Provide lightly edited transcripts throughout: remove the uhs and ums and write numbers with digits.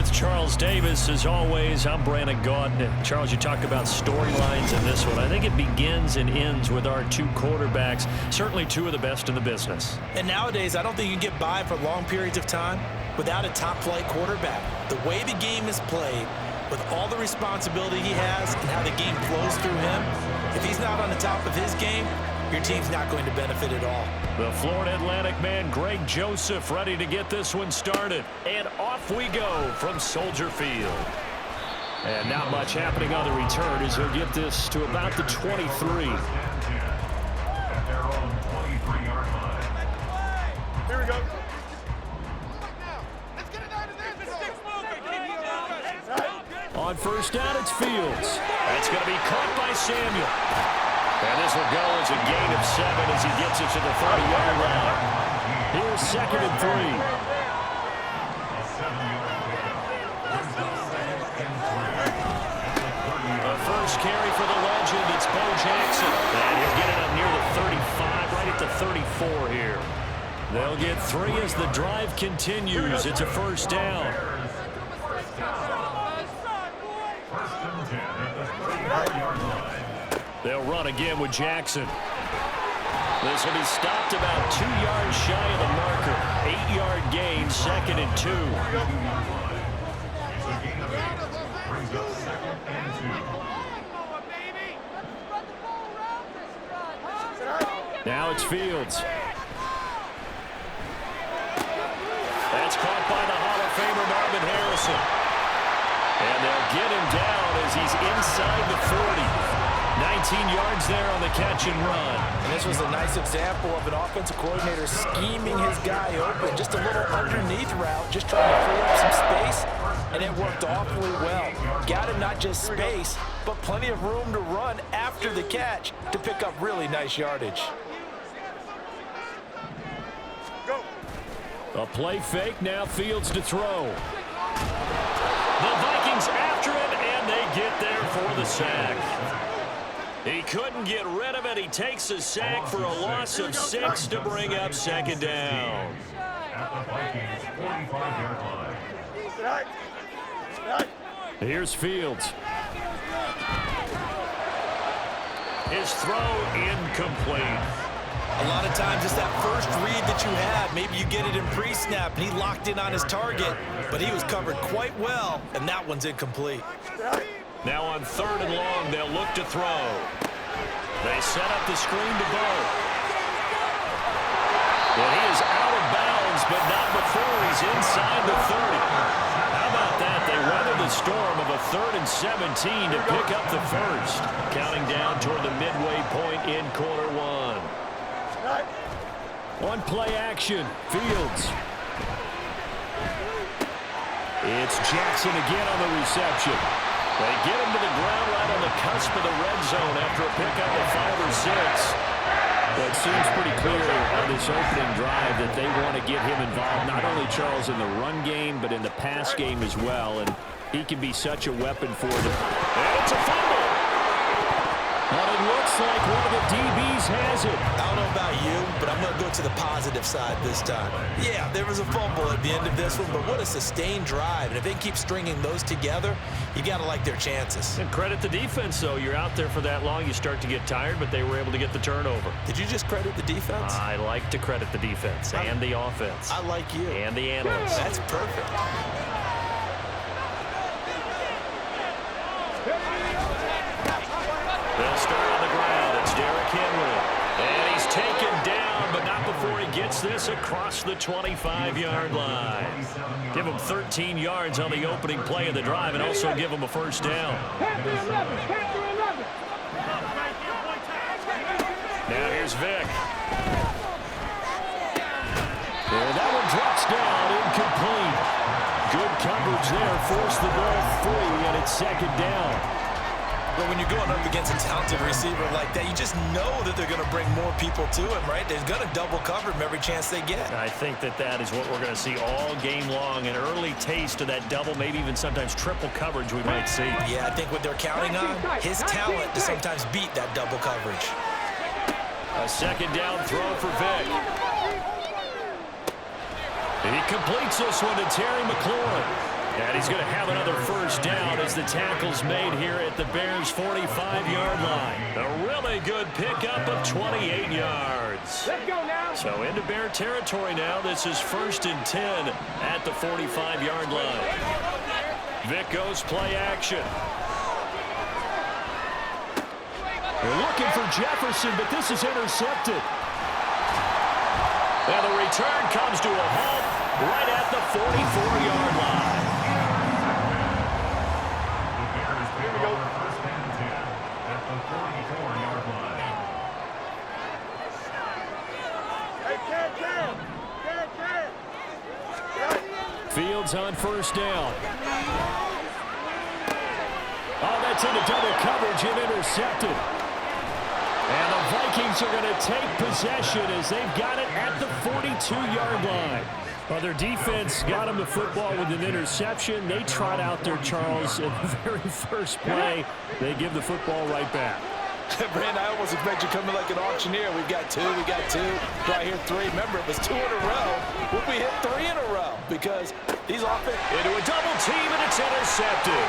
with Charles Davis. As always, I'm Brandon Gaudin. Charles, you talk about storylines in this one. I think it begins and ends with our two quarterbacks, certainly two of the best in the business. And nowadays, I don't think you can get by for long periods of time without a top-flight quarterback. The way the game is played, with all the responsibility he has and how the game flows through him, if he's not on the top of his game, your team's not going to benefit at all. The Florida Atlantic man, Greg Joseph, ready to get this one started. And off we go from Soldier Field. And not much happening on the return as he'll get this to about the 23. Here we go. On first down, it's Fields. That's going to be caught by Samuel. And this will go as a gain of 7 as he gets it to the 30-yard line. Here's 2nd and 3. The first carry for the legend, it's Bo Jackson. And he'll get it up near the 35, right at the 34 here. They'll get 3 as the drive continues. It's a first down. They'll run again with Jackson. This will be stopped about 2 yards shy of the marker. 8-yard gain, 2nd and 2. Now it's Fields. That's caught by the Hall of Famer Marvin Harrison. And they'll get him down as he's inside the 40. 19 yards there on the catch and run. And this was a nice example of an offensive coordinator scheming his guy open. Just a little underneath route, just trying to free up some space, and it worked awfully well. Got him not just space, but plenty of room to run after the catch to pick up really nice yardage. A play fake, now Fields to throw. The Vikings after it, and they get there for the sack. He couldn't get rid of it. He takes a sack for a loss of 6 to bring up 2nd down. Here's Fields. His throw incomplete. A lot of times it's that first read that you have. Maybe you get it in pre-snap, and he locked in on his target, but he was covered quite well, and that one's incomplete. Now on 3rd and long, they'll look to throw. They set up the screen to Bo. And he is out of bounds, but not before he's inside the 30. How about that? They weathered the storm of a 3rd and 17 to pick up the first. Counting down toward the midway point in quarter 1. On play action, Fields. It's Jackson again on the reception. They get him to the ground right on the cusp of the red zone after a pickup of 5 or 6. But it seems pretty clear on this opening drive that they want to get him involved, not only, Charles, in the run game, but in the pass game as well. And he can be such a weapon for them. And it's a fumble. But it looks like one of the DBs has it. I don't know about you, but I'm going to go to the positive side this time. Yeah, there was a fumble at the end of this one, but what a sustained drive. And if they keep stringing those together, you got to like their chances. And credit the defense, though. You're out there for that long, you start to get tired, but they were able to get the turnover. Did you just credit the defense? I like to credit the defense and the offense. I like you. And the analysts. That's perfect. They'll start on the ground. It's Derrick Henry. And he's taken down, but not before he gets this across the 25-yard line. Give him 13 yards on the opening play of the drive and also give him a first down. Now here's Vick. And that one drops down, incomplete. Good coverage there, forced the ball free, and it's 2nd down. But when you're going up against a talented receiver like that, you just know that they're going to bring more people to him, right? They're going to double cover him every chance they get. I think that is what we're going to see all game long. An early taste of that double, maybe even sometimes triple coverage we might see. Yeah, I think what they're counting on, his talent to sometimes beat that double coverage. A 2nd down throw for Vick. He completes this one to Terry McLaurin. And he's going to have another first down as the tackle's made here at the Bears' 45-yard line. A really good pickup of 28 yards. Let's go now. So into Bear territory now. This is 1st and 10 at the 45-yard line. Vic goes play action. They're looking for Jefferson, but this is intercepted. And the return comes to a halt right at the 44-yard line. Fields on first down. Oh, that's into double coverage and intercepted. And the Vikings are going to take possession as they've got it at the 42-yard line. Well, their defense got them the football with an interception. They trot out there, Charles, in the very first play. They give the football right back. Brandon, I almost expect you coming like an auctioneer. We've got two. Right here, three. Remember, it was 2 in a row. Would we hit 3 in a row? Because these offense into a double team, and it's intercepted.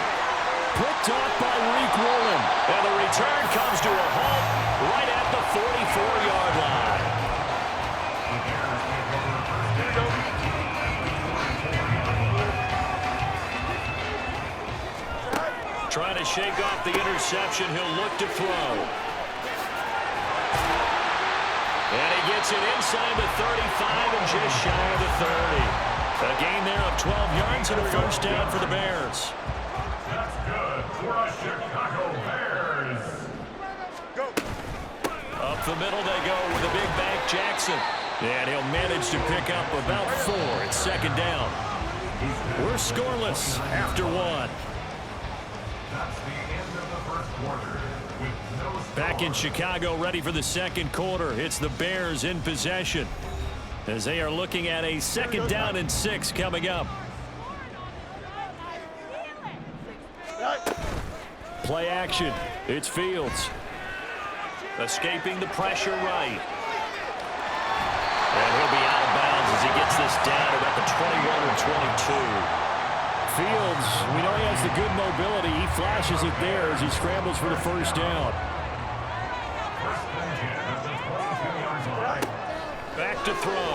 Picked off by Reek Woolen. And the return comes to a halt right at the 44-yard line. Trying to shake off the interception. He'll look to throw. And he gets it inside the 35 and just shy of the 30. A gain there of 12 yards and a first down for the Bears. That's good for the Chicago Bears. Go. Up the middle they go with a big back Jackson. And he'll manage to pick up about 4. It's 2nd down. We're scoreless after 1. That's the end of the first quarter. Back in Chicago, ready for the second quarter. It's the Bears in possession as they are looking at a 2nd down and 6 coming up. Play action. It's Fields. Escaping the pressure right. And he'll be out of bounds as he gets this down about the 21 or 22. Fields, we know he has the good mobility. He flashes it there as he scrambles for the first down. Back to throw.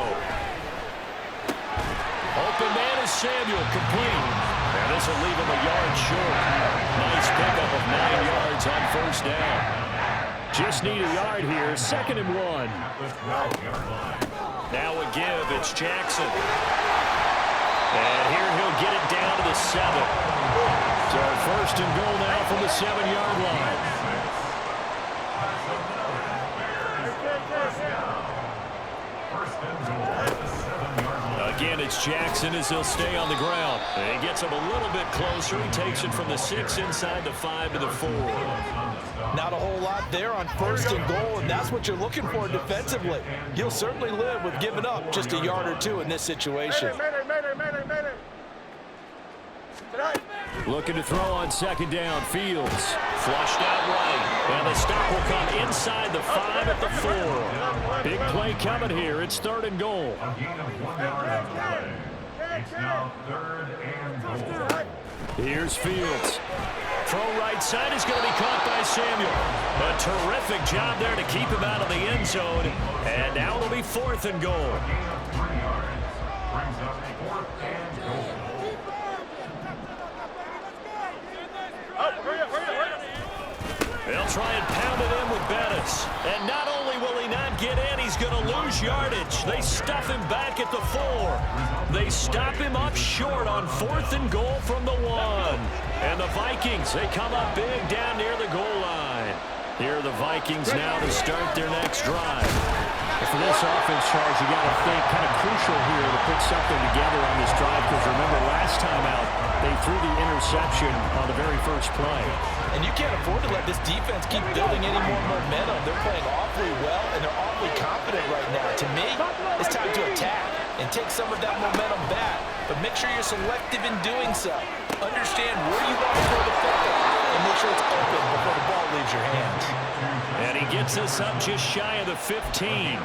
Open man is Samuel, complete. And this will leave him a yard short. Nice pickup of 9 yards on first down. Just need a yard here, 2nd and 1. Now a give, it's Jackson. And here he'll get it down to the 7. So 1st and goal now from the 7-yard line. Again, it's Jackson as he'll stay on the ground. And he gets him a little bit closer. He takes it from the 6 inside the 5 to the 4. Not a whole lot there on 1st and goal, and that's what you're looking for defensively. He'll certainly live with giving up just a yard or 2 in this situation. Looking to throw on 2nd down. Fields flushed out right. And the stop will come inside the 5 at the 4. Big play coming here. It's 3rd and goal. A gain of 1 yard on play. It's now 3rd and goal. Here's Fields. Throw right side is going to be caught by Samuel. A terrific job there to keep him out of the end zone. And now it'll be 4th and goal. A gain of 3 yards brings up 4th and goal. They'll try and pound it in with Bettis. And not only will he not get in, he's going to lose yardage. They stuff him back at the 4. They stop him up short on 4th and goal from the 1. And the Vikings, they come up big down near the goal line. Here are the Vikings now to start their next drive. For this offense, Charles, you got to think kind of crucial here to put something together on this drive, because remember last time out, they threw the interception on the very first play. And you can't afford to let this defense keep building any more momentum. They're playing awfully well, and they're awfully confident right now. To me, it's time to attack and take some of that momentum back. But make sure you're selective in doing so. Understand where you want to throw the football, and make sure it's open before the ball leaves your hands. And he gets us up just shy of the 15.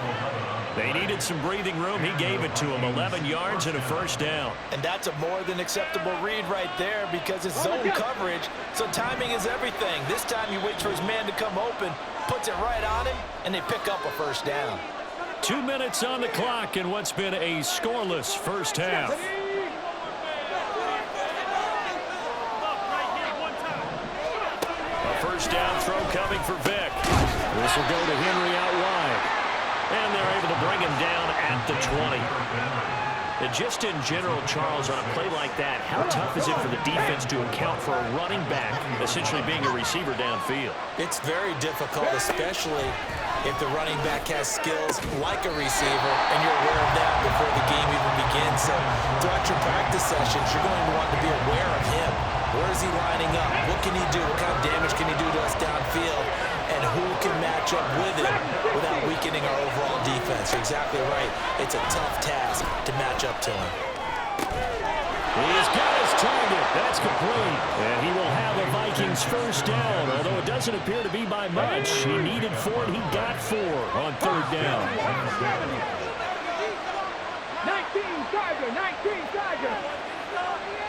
They needed some breathing room. He gave it to him. 11 yards and a first down. And that's a more than acceptable read right there because it's zone coverage, so timing is everything. This time he waits for his man to come open, puts it right on him, and they pick up a first down. 2 minutes on the clock in what's been a scoreless first half. A first down throw coming for Vick. This will go to Henry out wide. And they're able to bring him down at the 20. And just in general, Charles, on a play like that, how tough is it for the defense to account for a running back essentially being a receiver downfield? It's very difficult, especially if the running back has skills like a receiver, and you're aware of that before the game even begins. So throughout your practice sessions, you're going to want to be aware of him. Where is he lining up? What can he do? What kind of damage can he do to us downfield? And who can match up with him without weakening our overall defense? You're exactly right. It's a tough task to match up to him. He's got his target. That's complete. And he will have a Vikings first down, although it doesn't appear to be by much. He needed 4, and he got 4 on third down. 19 Tiger, 19 Tiger.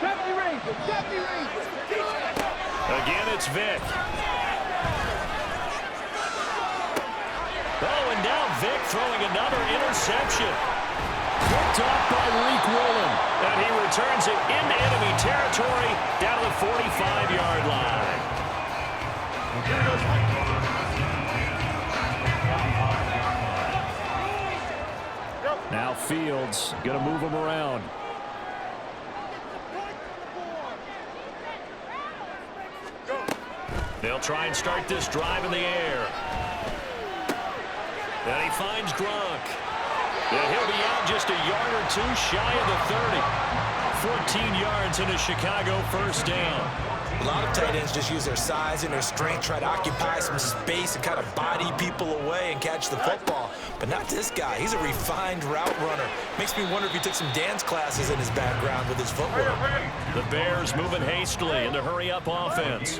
70 Rangers, 70 Rangers. Again, it's Vick. Oh, and now Vick throwing another interception. Picked off by Reek Woolen. And he returns it into enemy territory down to the 45-yard line. Now Fields going to move him around. They'll try and start this drive in the air. And he finds Gronk. And he'll be out just a yard or two shy of the 30. 14 yards in a Chicago first down. A lot of tight ends just use their size and their strength, try to occupy some space and kind of body people away and catch the football. But not this guy. He's a refined route runner. Makes me wonder if he took some dance classes in his background with his footwork. The Bears moving hastily in the hurry-up offense.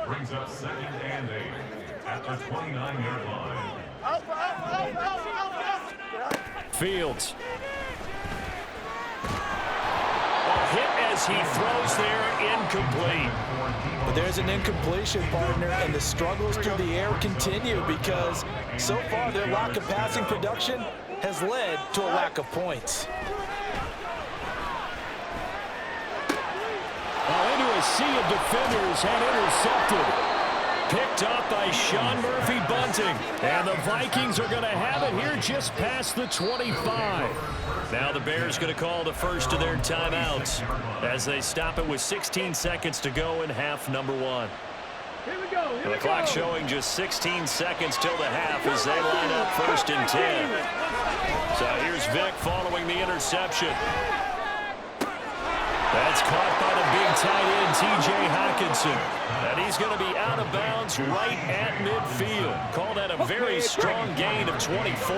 Brings up 2nd and 8 at the 29-yard line. Fields. A hit as he throws there, incomplete. But there's an incompletion, partner, and the struggles through the air continue because so far their lack of passing production has led to a lack of points. Into a sea of defenders and intercepted. Picked up by Sean Murphy Bunting. And the Vikings are going to have it here just past the 25. Now the Bears going to call the first of their timeouts as they stop it with 16 seconds to go in half number 1. Here we go. The clock showing just 16 seconds till the half as they line up 1st and 10. So here's Vick following the interception. That's caught by the big tight end, T.J. Hockenson. And he's going to be out of bounds right at midfield. Call that a very strong gain of 24.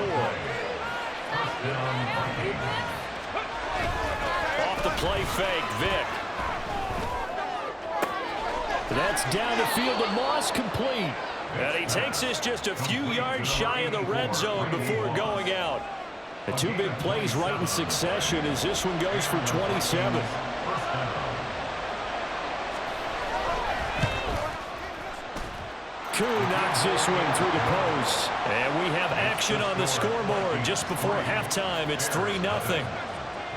Off the play fake, Vick. That's down the field to Moss, complete. And he takes this just a few yards shy of the red zone before going out. The 2 big plays right in succession as this one goes for 27. Koo knocks this one through the post. And we have action on the scoreboard just before halftime. It's 3-0.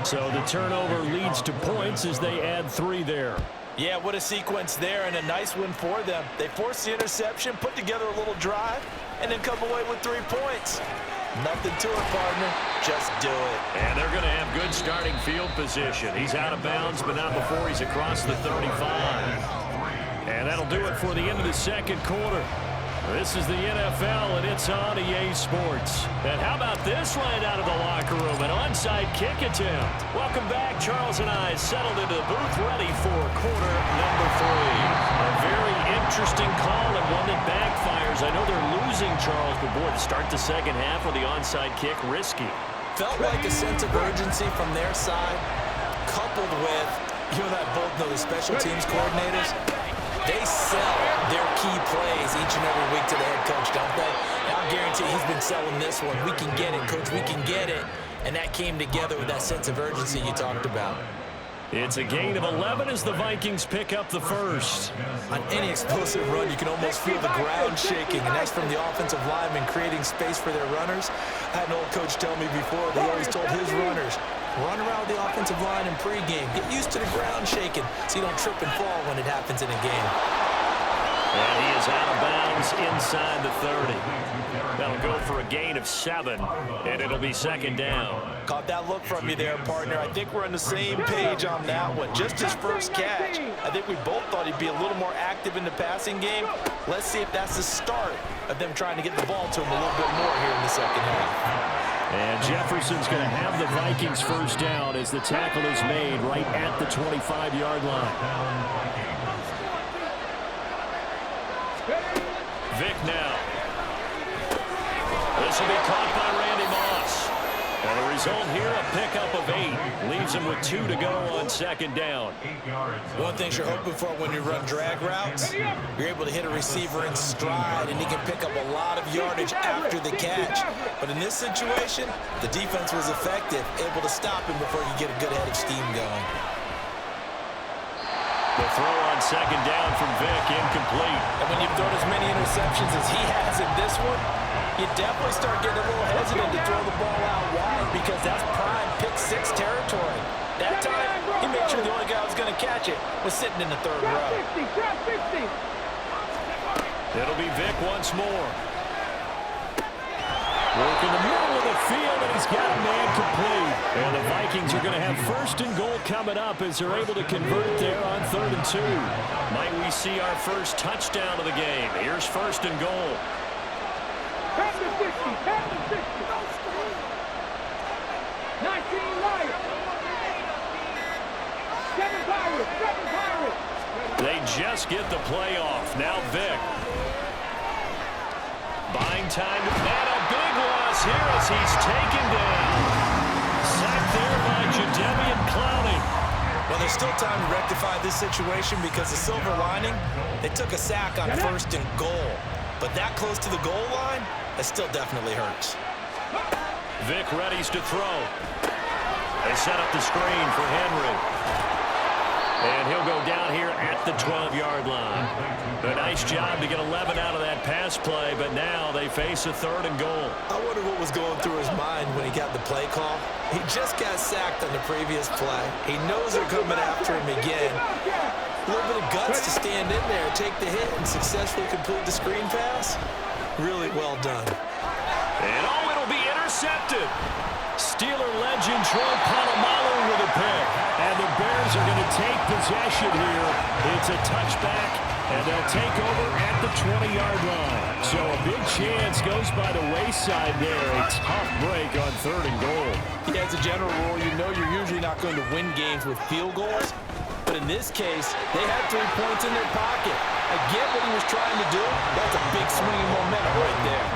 So the turnover leads to points as they add 3 there. Yeah, what a sequence there, and a nice one for them. They forced the interception, put together a little drive, and then come away with 3 points. Nothing to it, partner. Just do it. And they're going to have good starting field position. He's out of bounds, but not before he's across the 35. And that'll do it for the end of the second quarter. This is the NFL, and it's on EA Sports. And how about this right out of the locker room? An onside kick attempt. Welcome back. Charles and I settled into the booth ready for quarter number 3. A very interesting call and one that backfires. I know they're losing, Charles, but boy, to start the second half with the onside kick, risky. Felt like a sense of urgency from their side, coupled with, you and I both know the special teams coordinators. They sell their key plays each and every week to the head coach, don't they? And I'll guarantee he's been selling this one. We can get it, coach. We can get it. And that came together with that sense of urgency you talked about. It's a gain of 11 as the Vikings pick up the first. On any explosive run, you can almost feel the ground shaking, and that's from the offensive linemen creating space for their runners. I had an old coach tell me before, he always told his runners, run around the offensive line in pregame. Get used to the ground shaking so you don't trip and fall when it happens in a game. And he is out of bounds inside the 30. That'll go for a gain of 7, and it'll be second down. Caught that look from you there, partner. I think we're on the same page on that one. Just his first catch. I think we both thought he'd be a little more active in the passing game. Let's see if that's the start of them trying to get the ball to him a little bit more here in the second half. And Jefferson's going to have the Vikings first down as the tackle is made right at the 25-yard line. Vic now. This will be caught by Randy Moss. And the result here, a pickup of 8. Leaves him with 2 to go on second down. One thing you're hoping for when you run drag routes, you're able to hit a receiver in stride, and he can pick up a lot of yardage after the catch. But in this situation, the defense was effective, able to stop him before you get a good head of steam going. The throw on second down from Vic, incomplete. And when you've thrown as many interceptions as he has in this one, you definitely start getting a little hesitant to throw the ball out wide because that's prime pick-6 territory. That time, he made sure the only guy who was going to catch it was sitting in the third row. It'll be Vic once more. Work in the middle of the field, and he's got a man complete. And the Vikings are going to have first and goal coming up as they're able to convert there on 3rd and 2. Might we see our first touchdown of the game? Here's first and goal. Pass the 60, pass the 60. 19 Lions. 7 Pirates, 7 Pirates. They just get the play off. Now Vic. Buying time. And a big loss here as he's taken down. Sacked there by Jadeveon Clowney. Well, there's still time to rectify this situation because the silver lining, they took a sack on 1st and goal. But that close to the goal line, that still definitely hurts. Vic readies to throw. They set up the screen for Henry. And he'll go down here at the 12-yard line. A nice job to get 11 out of that pass play, but now they face a 3rd and goal. I wonder what was going through his mind when he got the play call. He just got sacked on the previous play. He knows they're coming after him again. A little bit of guts to stand in there, take the hit, and successfully complete the screen pass. Really well done. And oh, it'll be intercepted. Steeler legend Troy Polamalu with a pick. And the Bears are going to take possession here. It's a touchback, and they'll take over at the 20-yard line. So a big chance goes by the wayside there. A tough break on 3rd and goal. Yeah, as a general rule, you know you're usually not going to win games with field goals. But in this case, they had 3 points in their pocket. I get what he was trying to do. That's a big swinging momentum right there.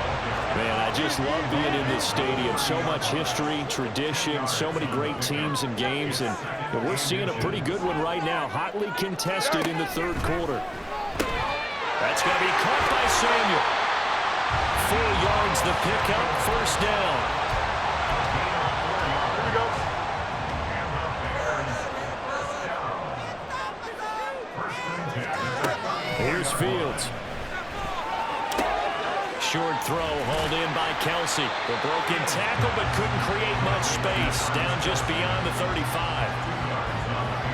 Man, I just love being in this stadium. So much history, tradition, so many great teams and games. And we're seeing a pretty good one right now. Hotly contested in the 3rd quarter. That's going to be caught by Samuel. 4 yards the pickup, first down. Here's Fields. Short throw hauled in by Kelsey. The broken tackle, but couldn't create much space. Down just beyond the 35.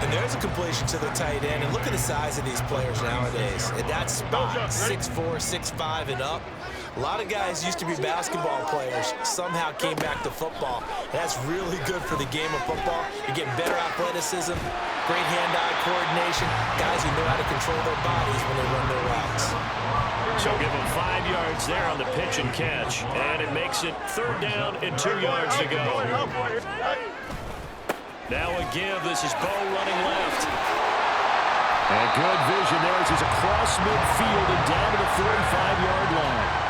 And there's a completion to the tight end. And look at the size of these players nowadays. At that spot, 6'4", 6'5", and up. A lot of guys used to be basketball players, somehow came back to football. That's really good for the game of football. You're getting better athleticism, great hand-eye coordination, guys who know how to control their bodies when they run their routes. So give him 5 yards there on the pitch and catch. And it makes it 3rd down and 2 yards to go. Now a give. This is Bo running left. And good vision there as he's across midfield and down to the 45-yard line.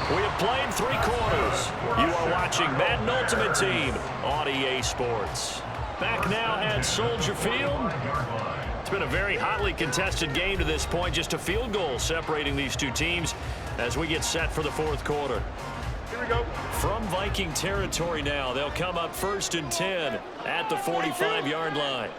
We have played 3 quarters. You are watching Madden Ultimate Team on EA Sports. Back now at Soldier Field. It's been a very hotly contested game to this point. Just a field goal separating these two teams as we get set for the fourth quarter. Here we go. From Viking territory now, they'll come up 1st and 10 at the 45-yard line.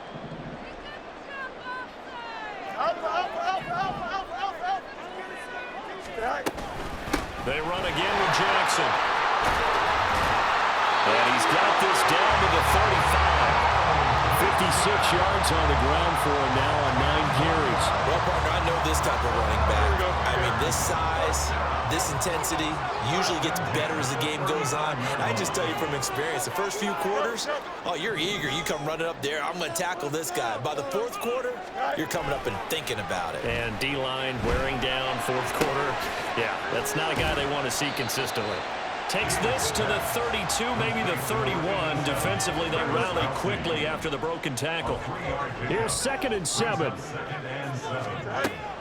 They run again with Jackson. And he's got this down to the 35. 56 yards on the ground for him now on 9 carries. Well, partner, I know this type of running back. I mean, this size, this intensity usually gets better as the game goes on. I just tell you from experience, the first few quarters, oh, you're eager. You come running up there, I'm going to tackle this guy. By the fourth quarter, you're coming up and thinking about it. And D-line wearing down fourth quarter. Yeah, that's not a guy they want to see consistently. Takes this to the 32, maybe the 31. Defensively, they rally quickly after the broken tackle. Here's 2nd and 7.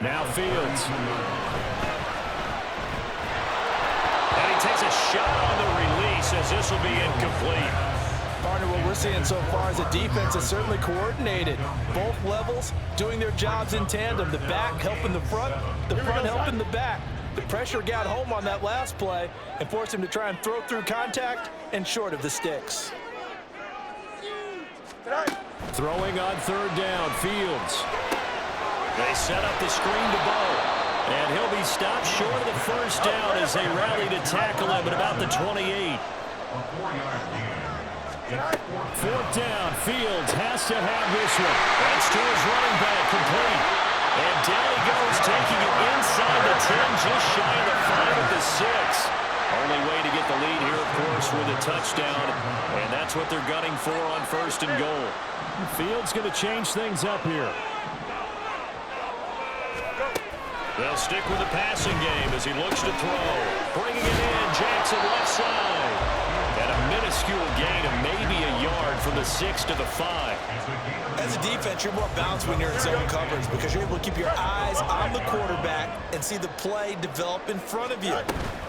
Now Fields. And he takes a shot on the release as this will be incomplete. Partner, what we're seeing so far is a defense that's certainly coordinated. Both levels doing their jobs in tandem. The back helping the front helping the back. The pressure got home on that last play and forced him to try and throw through contact and short of the sticks. Throwing on 3rd down, Fields. They set up the screen to Bow. And he'll be stopped short of the 1st down as they rally to tackle him at about the 28. 4th down, Fields has to have this one. That's to his running back, complete. And down he goes, taking it inside the 10, just shy of the 5 at the 6. Only way to get the lead here, of course, with a touchdown. And that's what they're gunning for on 1st and goal. Fields going to change things up here. They'll stick with the passing game as he looks to throw. Bringing it in, Jackson left side. And a minuscule gain of maybe a yard from the 6 to the 5. As a defense, you're more balanced when you're in zone coverage because you're able to keep your eyes on the quarterback and see the play develop in front of you.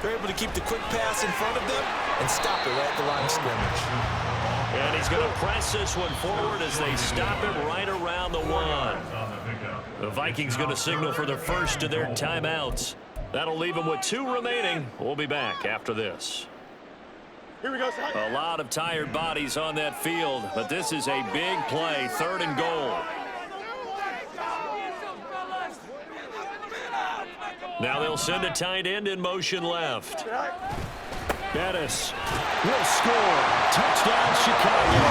They're able to keep the quick pass in front of them and stop it right at the line of scrimmage. And he's going to press this one forward as they stop it right around the 1. The Vikings going to signal for their first of their timeouts. That'll leave them with 2 remaining. We'll be back after this. Here we go, son. A lot of tired bodies on that field, but this is a big play, 3rd and goal. Now they'll send a tight end in motion left. Bettis will score. Touchdown, Chicago.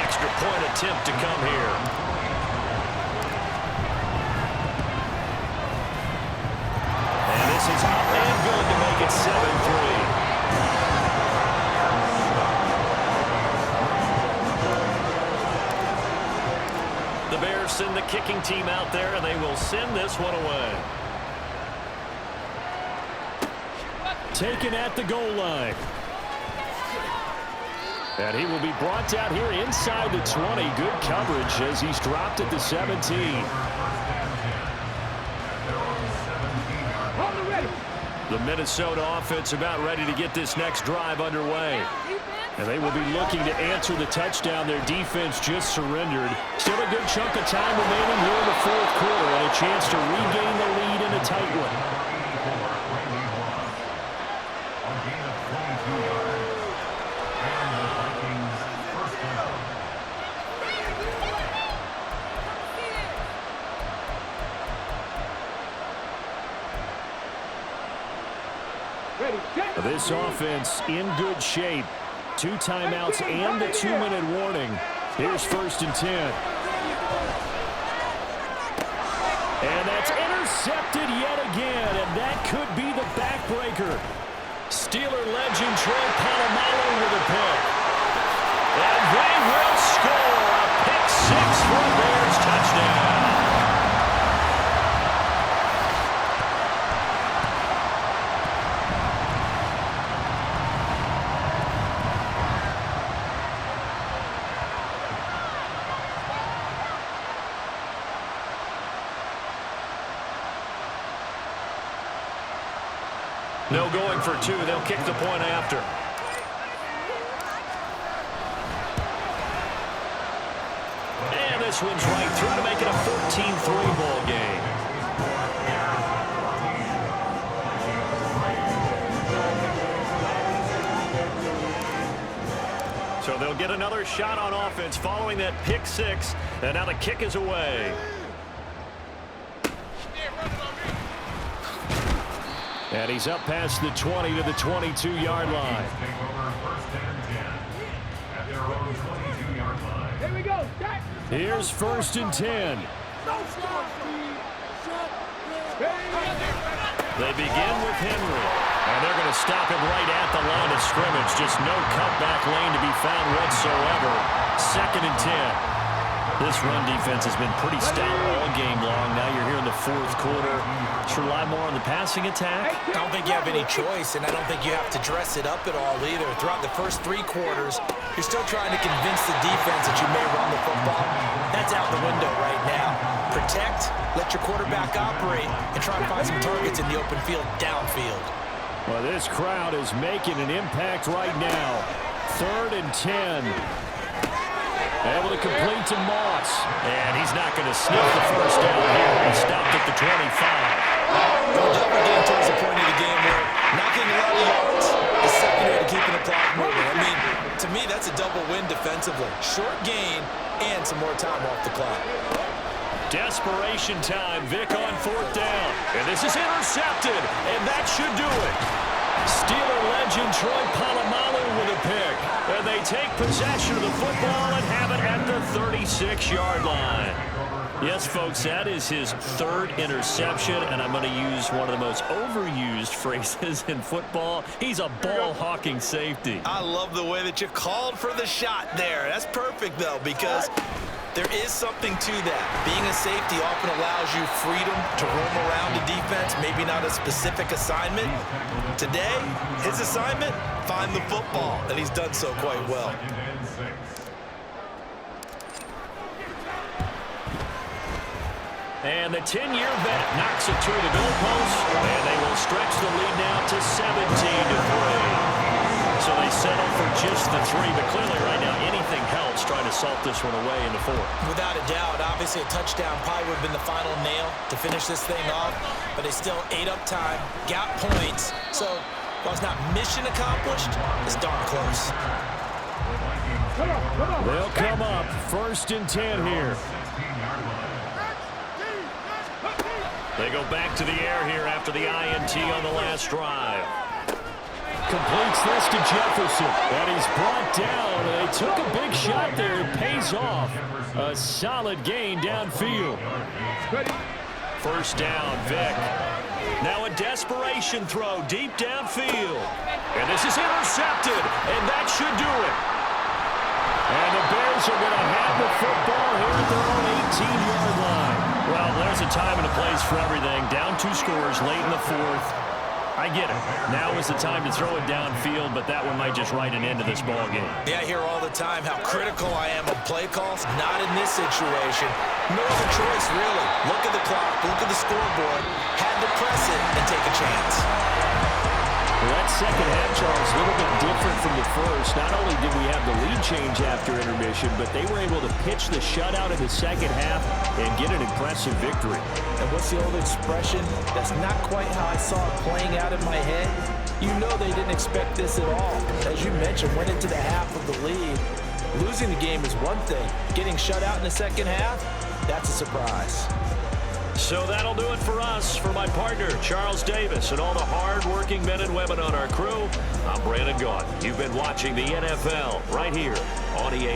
Extra point attempt to come here. This is up and good to make it 7-3. The Bears send the kicking team out there, and they will send this one away. Taken at the goal line. And he will be brought down here inside the 20. Good coverage as he's dropped at the 17. The Minnesota offense about ready to get this next drive underway. And they will be looking to answer the touchdown. Their defense just surrendered. Still a good chunk of time remaining here in the fourth quarter and a chance to regain the lead in a tight one. This offense in good shape. 2 timeouts and a 2-minute warning. Here's 1st and 10. And that's intercepted yet again, and that could be the backbreaker. Steeler legend Troy Polamalu with a pick. And they will score a pick 6 for a Bears touchdown. No going for 2. They'll kick the point after. this one's right through to make it a 14-3 ball game. So they'll get another shot on offense following that pick six. And now the kick is away. And he's up past the 20 to the 22-yard line. Here we go. Here's 1st and 10. They begin with Henry. And they're going to stop him right at the line of scrimmage. Just no cutback lane to be found whatsoever. 2nd and 10. This run defense has been pretty stout all game long. Now you're here in the 4th quarter. Should rely more on the passing attack? I don't think you have any choice, and I don't think you have to dress it up at all either. Throughout the first 3 quarters, you're still trying to convince the defense that you may run the football. That's out the window right now. Protect, let your quarterback operate, and try to find some targets in the open field downfield. Well, this crowd is making an impact right now. 3rd and 10. Able to complete to Moss. And he's not going to sniff the first down here. He stopped at the 25. Well, we're getting towards the point of the game where not getting a lot of yards is secondary to keeping the clock moving. I mean, to me, that's a double win defensively. Short gain and some more time off the clock. Desperation time. Vic on 4th down. And this is intercepted. And that should do it. Steeler legend Troy Polamalu with a pick. And they take possession of the football and have it at the 36-yard line. Yes, folks, that is his 3rd interception, and I'm going to use one of the most overused phrases in football. He's a ball-hawking safety. I love the way that you called for the shot there. That's perfect, though, because there is something to that. Being a safety often allows you freedom to roam around the defense, maybe not a specific assignment. Today, his assignment, find the football, and he's done so quite well. And the 10-year vet knocks it through the goalpost, and they will stretch the lead now to 17-3. So they settle for just the 3, but clearly right now anything helps trying to salt this one away in the 4th. Without a doubt, obviously a touchdown probably would have been the final nail to finish this thing off, but they still ate up time, got points. So while it's not mission accomplished, it's darn close. They'll come up 1st and 10 here. They go back to the air here after the INT on the last drive. Completes this to Jefferson, and he's brought down. They took a big shot there. It pays off. A solid gain downfield. 1st down, Vic. Now a desperation throw deep downfield. And this is intercepted, and that should do it. And the Bears are going to have the football here at their own 18-yard line. Well, there's a time and a place for everything. Down 2 scores late in the 4th. I get it. Now is the time to throw it downfield, but that one might just write an end to this ball game. Yeah, I hear all the time how critical I am of play calls. Not in this situation. No other choice, really. Look at the clock. Look at the scoreboard. Had to press it and take a chance. Well, that second half, Charles, a little bit different from the first. Not only did we have the lead change after intermission, but they were able to pitch the shutout in the second half and get an impressive victory. And what's the old expression? That's not quite how I saw it playing out in my head. You know they didn't expect this at all. As you mentioned, went into the half of the lead. Losing the game is one thing. Getting shut out in the second half, that's a surprise. So that'll do it for us. For my partner, Charles Davis, and all the hard-working men and women on our crew, I'm Brandon Gaudin. You've been watching the NFL right here on EA.